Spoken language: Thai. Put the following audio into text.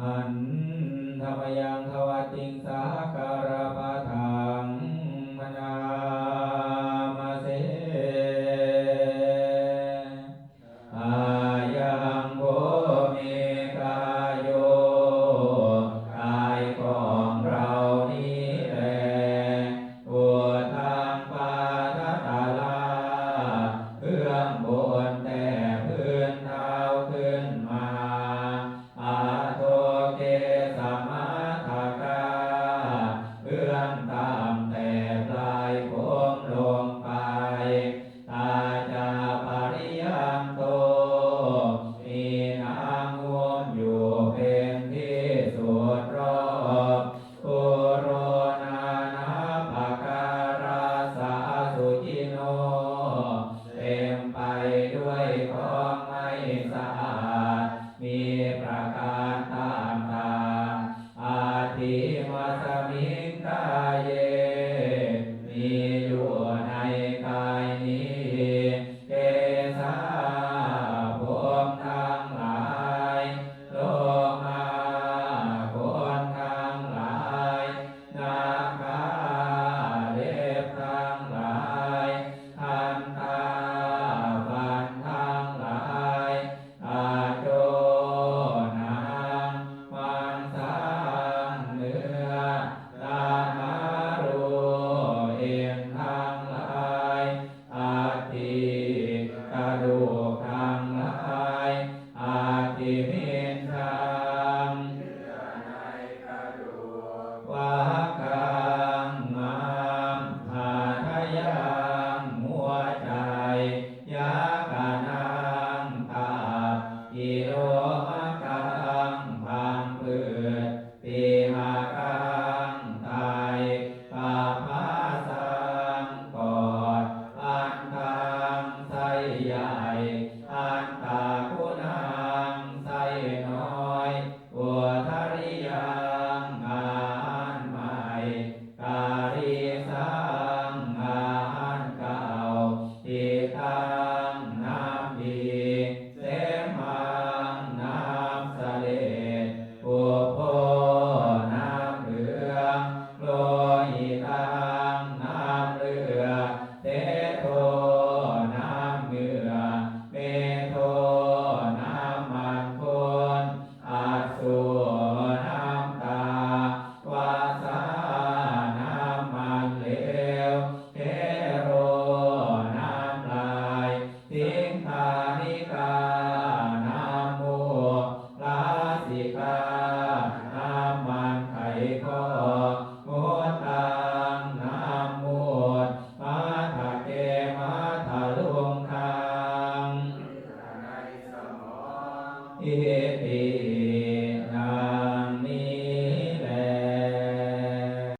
หันธรรมยังขวติงสาการะปะทังมนามาเสอายังโภเมกายโยกายของเรานี้แลอุทังปาทตาลาเบื้องบนแต่พื้นเท้าขึ้นมาอาโทเกสมาทากาเบื้องต่ำแต่ปลายผมลงไปตาจาปริยังโตมีนางงวมอยู่เป็นที่สุดรอบปุโรนานาภการาสาสุจิโนเต็มไปด้วยของไม่สะอาดมีประการต่างๆอาทิมัสมิงกายเยมีอยู่ในกายนี้เกสาผมทั้งหลายโลมาขนทั้งหลายนาคาเล็บทั้งหลายทันตาฟันทั้งหลายอาโจหนังมังสังเนื้อนามารูเอ็นทั้งหลายอาทิกระดูกทั้งหลายอาทิมินทังวากังมามหาทะยังหัวใจยากานังตาอิโรมะกังพังพืชปีมากังไตปาภาสังปอดอันตังไส้ใหญ่อันตาคุณังไส้น้อยอุทาริยังอาหารใหม่กาลิสังอาหารเก่าทิตังน้ำดีเสมังน้ำเสลดปุโพน้ำเหลืองโลหิตังน้ำเลือดเตโทน้ำเหงื่อเมโทน้ำมันคนอัสสุน้ำตาวาสาน้ำมันเหลวเทโรน้ำลายทิงทานิกาน้ำมูกลาสิกาน้ำมันไข่ข้อโมตังน้ำมูดมาทะเกมาทะลุงคังอิติ